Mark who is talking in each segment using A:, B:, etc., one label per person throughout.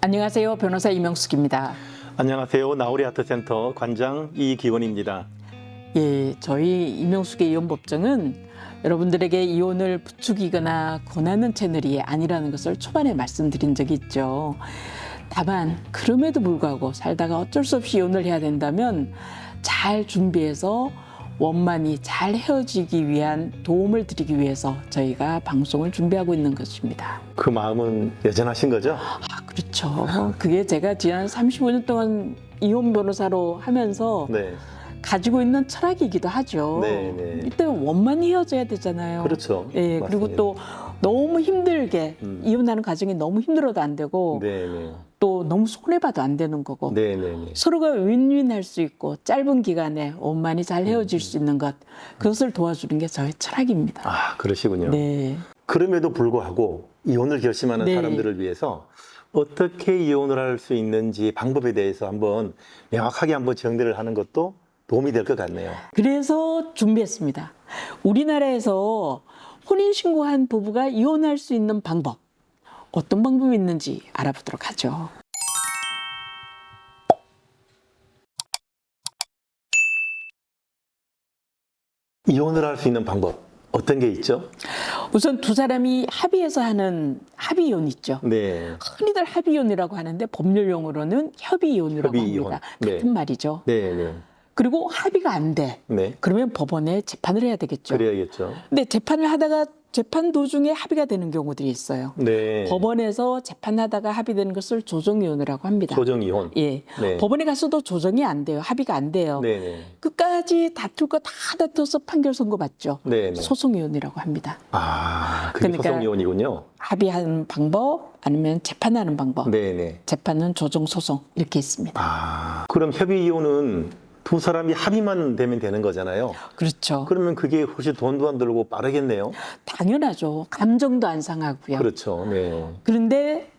A: 안녕하세요. 변호사 이명숙입니다.
B: 안녕하세요. 나우리 아트센터 관장 이기원입니다.
A: 예, 저희 이명숙의 이혼법정은 여러분들에게 이혼을 부추기거나 권하는 채널이 아니라는 것을 초반에 말씀드린 적이 있죠. 다만 그럼에도 불구하고 살다가 어쩔 수 없이 이혼을 해야 된다면 잘 준비해서 원만히 잘 헤어지기 위한 도움을 드리기 위해서 저희가 방송을 준비하고 있는 것입니다.
B: 그 마음은 여전하신 거죠?
A: 그렇죠. 그게 제가 지난 35년 동안 이혼 변호사로 하면서
B: 네.
A: 가지고 있는 철학이기도 하죠.
B: 네, 네.
A: 일단 원만히 헤어져야 되잖아요.
B: 그렇죠.
A: 예,
B: 맞습니다.
A: 그리고 또 너무 힘들게 이혼하는 과정이 너무 힘들어도 안 되고
B: 네, 네.
A: 또 너무 손해봐도 안 되는 거고
B: 네, 네, 네.
A: 서로가 윈윈할 수 있고 짧은 기간에 원만히 잘 헤어질 수 있는 것, 그것을 도와주는 게 저의 철학입니다.
B: 아, 그러시군요.
A: 네.
B: 그럼에도 불구하고 이혼을 결심하는
A: 네.
B: 사람들을 위해서 어떻게 이혼을 할 수 있는지 방법에 대해서 한번 명확하게 한번 정리를 하는 것도 도움이 될 것 같네요.
A: 그래서 준비했습니다. 우리나라에서 혼인신고한 부부가 이혼할 수 있는 방법, 어떤 방법이 있는지 알아보도록 하죠.
B: 이혼을 할 수 있는 방법 어떤 게 있죠?
A: 우선 두 사람이 합의해서 하는 합의이혼 있죠.
B: 네.
A: 흔히들 합의이혼이라고 하는데 법률 용어로는 협의이혼이라고
B: 협의이혼.
A: 합니다.
B: 네.
A: 같은 말이죠.
B: 네, 네.
A: 그리고 합의가 안 돼.
B: 네.
A: 그러면 법원에 재판을 해야 되겠죠.
B: 그래야겠죠.
A: 근데 재판을 하다가 재판 도중에 합의가 되는 경우들이 있어요.
B: 네.
A: 법원에서 재판하다가 합의되는 것을 조정이혼이라고 합니다.
B: 조정이혼.
A: 예,
B: 네.
A: 법원에 가서도 조정이 안 돼요. 합의가 안 돼요.
B: 네, 네.
A: 끝까지 다툴 거 다 다퉈서 판결 선고받죠.
B: 네, 네.
A: 소송이혼이라고 합니다.
B: 아, 그게
A: 그러니까
B: 소송이혼이군요.
A: 합의하는 방법 아니면 재판하는 방법.
B: 네, 네.
A: 재판은 조정 소송 이렇게 있습니다.
B: 아, 그럼 협의이혼은 두 사람이 합의만 되면 되는 거잖아요.
A: 그렇죠.
B: 그러면 그게 훨씬 돈도 안 들고 빠르겠네요.
A: 당연하죠. 감정도 안 상하고요.
B: 그렇죠. 네.
A: 그런데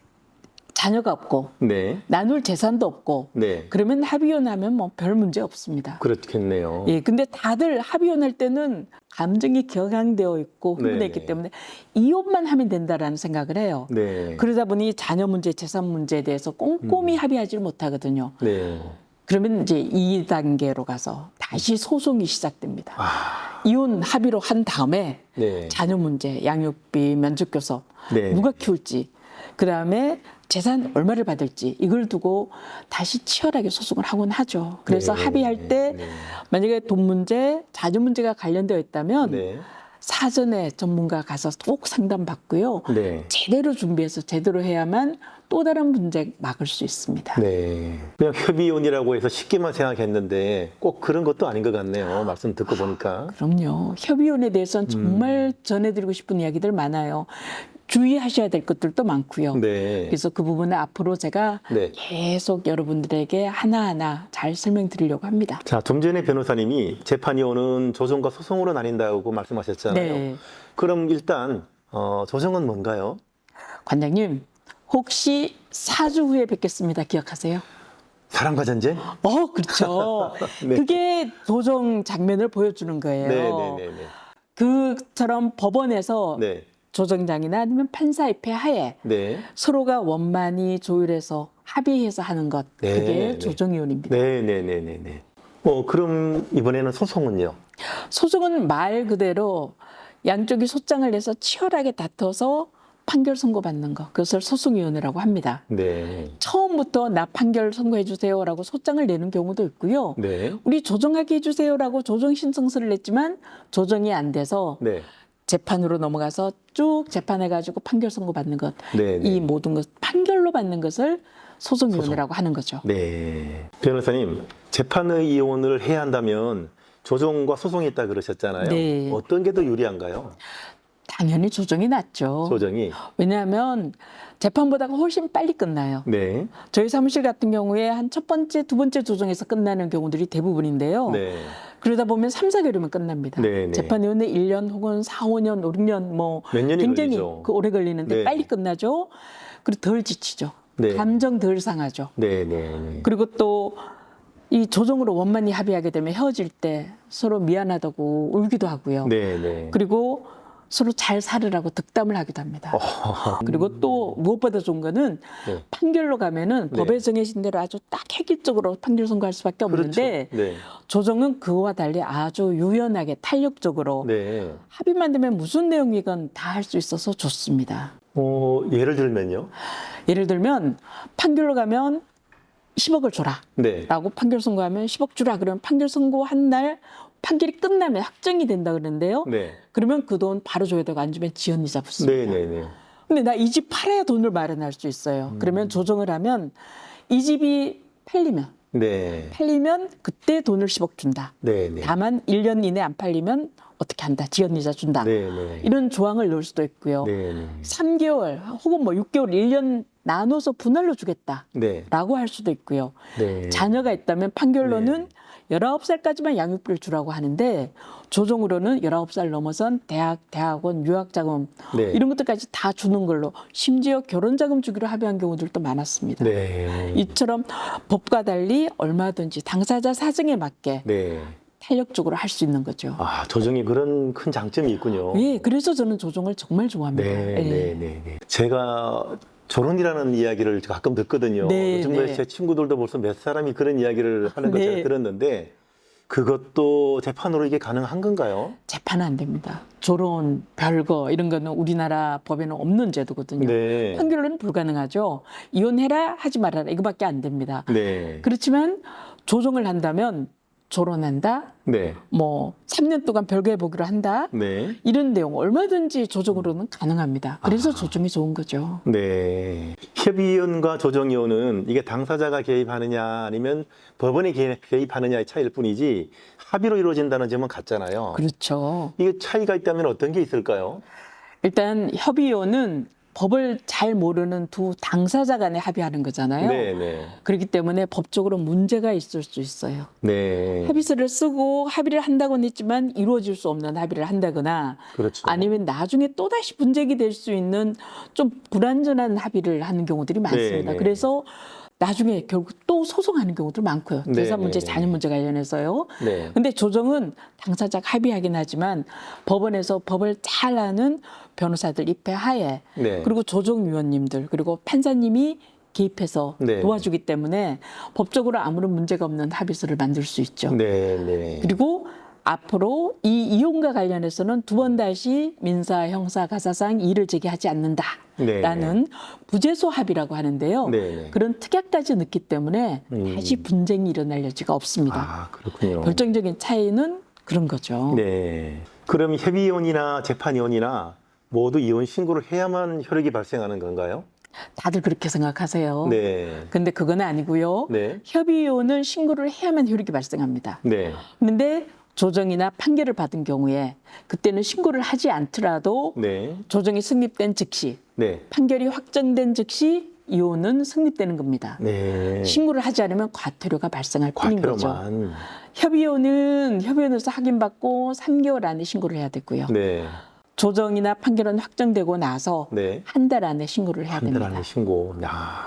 A: 자녀가 없고
B: 네.
A: 나눌 재산도 없고
B: 네.
A: 그러면 합의혼하면 뭐 별 문제 없습니다.
B: 그렇겠네요.
A: 예, 근데 다들 합의혼할 때는 감정이 격앙되어 있고 흥분했기
B: 네.
A: 때문에 이혼만 하면 된다라는 생각을 해요.
B: 네.
A: 그러다 보니 자녀 문제, 재산 문제에 대해서 꼼꼼히 합의하지 못하거든요.
B: 네.
A: 그러면 이제 2단계로 가서 다시 소송이 시작됩니다.
B: 아,
A: 이혼 합의로 한 다음에
B: 네.
A: 자녀 문제, 양육비, 면접교섭,
B: 네.
A: 누가 키울지, 그다음에 재산 얼마를 받을지 이걸 두고 다시 치열하게 소송을 하곤 하죠. 그래서
B: 네.
A: 합의할 때
B: 네.
A: 만약에 돈 문제, 자녀 문제가 관련되어 있다면
B: 네.
A: 사전에 전문가 가서 꼭 상담받고요.
B: 네.
A: 제대로 준비해서 제대로 해야만 또 다른 문제 막을 수 있습니다.
B: 네. 그냥 협의이혼이라고 해서 쉽게만 생각했는데 꼭 그런 것도 아닌 것 같네요. 말씀 듣고 보니까.
A: 그럼요. 협의혼에 대해서는 정말 전해드리고 싶은 이야기들 많아요. 주의하셔야 될 것들도 많고요.
B: 네.
A: 그래서 그 부분은 앞으로 제가
B: 네.
A: 계속 여러분들에게 하나하나 잘 설명드리려고 합니다.
B: 자, 좀 전에 변호사님이 재판이혼은 조정과 소송으로 나뉜다고 말씀하셨잖아요.
A: 네.
B: 그럼 일단 조정은 뭔가요?
A: 관장님, 혹시 4주 후에 뵙겠습니다. 기억하세요?
B: 사랑과 전쟁?
A: 그렇죠.
B: 네.
A: 그게 조정 장면을 보여주는 거예요.
B: 네, 네, 네, 네.
A: 그처럼 법원에서
B: 네.
A: 조정장이나 아니면 판사 입회 하에
B: 네.
A: 서로가 원만히 조율해서 합의해서 하는 것,
B: 네,
A: 그게
B: 네.
A: 조정이혼입니다.
B: 네, 네, 네, 네, 네. 그럼 이번에는 소송은요?
A: 소송은 말 그대로 양쪽이 소장을 내서 치열하게 다퉈서 판결 선고받는 것, 그것을 소송위원회라고 합니다.
B: 네.
A: 처음부터 나 판결 선고해 주세요라고 소장을 내는 경우도 있고요.
B: 네.
A: 우리 조정하게 해주세요라고 조정 신청서를 냈지만 조정이 안 돼서
B: 네.
A: 재판으로 넘어가서 쭉 재판해가지고 판결 선고받는 것,
B: 네, 네.
A: 이 모든 것 판결로 받는 것을 소송위원회라고 하는 거죠.
B: 네. 변호사님, 재판의 이혼을 해야 한다면 조정과 소송이 있다 그러셨잖아요.
A: 네.
B: 어떤 게 더 유리한가요?
A: 당연히 조정이 낫죠.
B: 조정이.
A: 왜냐하면 재판보다가 훨씬 빨리 끝나요.
B: 네.
A: 저희 사무실 같은 경우에 한 첫 번째, 두 번째 조정에서 끝나는 경우들이 대부분인데요.
B: 네.
A: 그러다 보면 3, 4개월이면 끝납니다.
B: 네, 네.
A: 재판위원회 1년 혹은 4, 5년, 5, 6년 뭐
B: 몇 년이
A: 굉장히
B: 걸리죠.
A: 오래 걸리는데
B: 네.
A: 빨리 끝나죠. 그리고 덜 지치죠.
B: 네.
A: 감정 덜 상하죠.
B: 네, 네, 네.
A: 그리고 또 이 조정으로 원만히 합의하게 되면 헤어질 때 서로 미안하다고 울기도 하고요.
B: 네, 네.
A: 그리고 서로 잘 살으라고 득담을 하기도 합니다. 그리고 또 무엇보다 좋은 거는
B: 네.
A: 판결로 가면은
B: 네.
A: 법에 정해진 대로 아주 딱 획일적으로 판결 선고할 수밖에 없는데
B: 그렇죠. 네.
A: 조정은 그와 달리 아주 유연하게 탄력적으로
B: 네.
A: 합의만 되면 무슨 내용이건 다 할 수 있어서 좋습니다.
B: 예를 들면요.
A: 예를 들면 판결로 가면 10억을 줘라
B: 네.
A: 라고 판결 선고하면 10억 주라 그러면 판결 선고한 날 판결이 끝나면 확정이 된다 그러는데요.
B: 네.
A: 그러면 그 돈 바로 줘야 되고 안 주면 지연이자 붙습니다.
B: 네. 네. 네.
A: 근데 나 이 집 팔아야 돈을 마련할 수 있어요. 그러면 조정을 하면 이 집이 팔리면
B: 네.
A: 그때 돈을 10억 준다.
B: 네. 네.
A: 다만 1년 이내 안 팔리면 어떻게 한다. 지연이자 준다.
B: 네. 네.
A: 이런 조항을 넣을 수도 있고요.
B: 네. 네.
A: 3개월 혹은 뭐 6개월, 1년 나눠서 분할로 주겠다.
B: 네.
A: 라고 할 수도 있고요.
B: 네.
A: 자녀가 있다면 판결로는 19살까지만 양육비를 주라고 하는데 조정으로는 19살 넘어선 대학, 대학원, 유학자금
B: 네.
A: 이런 것들까지 다 주는 걸로 심지어 결혼자금 주기로 합의한 경우들도 많았습니다.
B: 네.
A: 이처럼 법과 달리 얼마든지 당사자 사정에 맞게
B: 네.
A: 탄력적으로 할 수 있는 거죠.
B: 조정이 그런 큰 장점이 있군요.
A: 예, 그래서 저는 조정을 정말 좋아합니다.
B: 네,
A: 예.
B: 네, 네, 네. 제가 조론이라는 이야기를 가끔 듣거든요.
A: 네,
B: 요즘
A: 네.
B: 제 친구들도 벌써 몇 사람이 그런 이야기를 하는 걸
A: 네.
B: 제가 들었는데 그것도 재판으로 이게 가능한 건가요?
A: 재판은 안 됩니다. 조론, 별거 이런 거는 우리나라 법에는 없는 제도거든요.
B: 네.
A: 판결로는 불가능하죠. 이혼해라 하지 말아라 이거밖에 안 됩니다.
B: 네.
A: 그렇지만 조정을 한다면 조론한다,
B: 네.
A: 뭐 3년 동안 별거해 보기로 한다
B: 네.
A: 이런 내용 얼마든지 조정으로는 가능합니다. 그래서 조정이 좋은 거죠.
B: 네. 협의위원과 조정위원은 이게 당사자가 개입하느냐 아니면 법원이 개입하느냐의 차이일 뿐이지 합의로 이루어진다는 점은 같잖아요.
A: 그렇죠.
B: 이게 차이가 있다면 어떤 게 있을까요?
A: 일단 협의위원은 법을 잘 모르는 두 당사자 간에 합의하는 거잖아요.
B: 네, 네.
A: 그렇기 때문에 법적으로 문제가 있을 수 있어요.
B: 네.
A: 합의서를 쓰고 합의를 한다고는 했지만 이루어질 수 없는 합의를 한다거나
B: 그렇죠.
A: 아니면 나중에 또다시 분쟁이 될 수 있는 좀 불완전한 합의를 하는 경우들이 많습니다.
B: 네.
A: 그래서 나중에 결국 또 소송하는 경우도 많고요.
B: 네,
A: 재산 문제,
B: 네, 네.
A: 자녀 문제 관련해서요.
B: 네.
A: 근데 조정은 당사자가 합의하긴 하지만 법원에서 법을 잘 아는 변호사들 입회하에
B: 네.
A: 그리고 조정위원님들 그리고 판사님이 개입해서
B: 네.
A: 도와주기 때문에 법적으로 아무런 문제가 없는 합의서를 만들 수 있죠.
B: 네, 네.
A: 그리고 앞으로 이 이혼과 관련해서는 두 번 다시 민사, 형사, 가사상 이의를 제기하지 않는다라는 부재소 합의라고 하는데요.
B: 네.
A: 그런 특약까지 넣기 때문에 다시 분쟁이 일어날 여지가 없습니다.
B: 그렇군요.
A: 결정적인 차이는 그런 거죠.
B: 네. 그럼 협의이혼이나 재판이혼이나 모두 이혼 신고를 해야만 혈액이 발생하는 건가요?
A: 다들 그렇게 생각하세요.
B: 네.
A: 근데 그건 아니고요.
B: 네.
A: 협의이혼은 신고를 해야만 효력이 발생합니다.
B: 네.
A: 그런데 조정이나 판결을 받은 경우에 그때는 신고를 하지 않더라도
B: 네.
A: 조정이 승립된 즉시
B: 네.
A: 판결이 확정된 즉시 이혼은 성립되는 겁니다.
B: 네.
A: 신고를 하지 않으면 과태료가 발생할 뿐인 거죠.
B: 과태료만.
A: 협의원에서 확인받고 3개월 안에 신고를 해야 되고요.
B: 네.
A: 조정이나 판결은 확정되고 나서
B: 네.
A: 한 달 안에 신고를 해야
B: 한 달
A: 됩니다.
B: 안에 신고.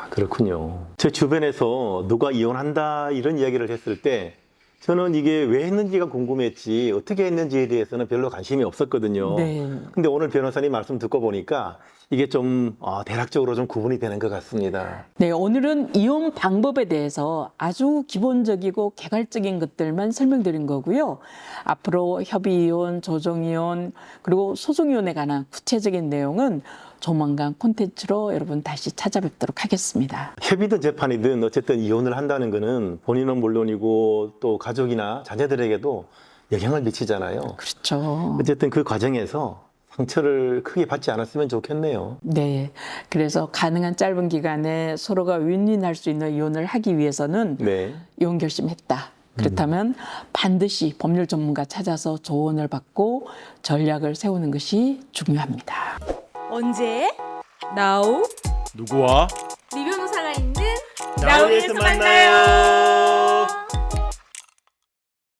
B: 그렇군요. 제 주변에서 누가 이혼한다 이런 이야기를 했을 때 저는 이게 왜 했는지가 궁금했지 어떻게 했는지에 대해서는 별로 관심이 없었거든요.
A: 네.
B: 근데 오늘 변호사님 말씀 듣고 보니까 이게 좀 대략적으로 좀 구분이 되는 것 같습니다.
A: 네, 오늘은 이혼 방법에 대해서 아주 기본적이고 개괄적인 것들만 설명드린 거고요. 앞으로 협의이혼, 조정이혼, 그리고 소송이혼에 관한 구체적인 내용은 조만간 콘텐츠로 여러분 다시 찾아뵙도록 하겠습니다.
B: 협의든 재판이든 어쨌든 이혼을 한다는 거는 본인은 물론이고 또 가족이나 자녀들에게도 영향을 미치잖아요.
A: 그렇죠.
B: 어쨌든 그 과정에서 상처를 크게 받지 않았으면 좋겠네요.
A: 네. 그래서 가능한 짧은 기간에 서로가 윈윈할 수 있는 이혼을 하기 위해서는
B: 네.
A: 이혼 결심했다. 그렇다면 반드시 법률 전문가 찾아서 조언을 받고 전략을 세우는 것이 중요합니다.
C: 언제? Now?
D: 누구와?
C: 리 변호사가 있는
B: 나우에서 만나요.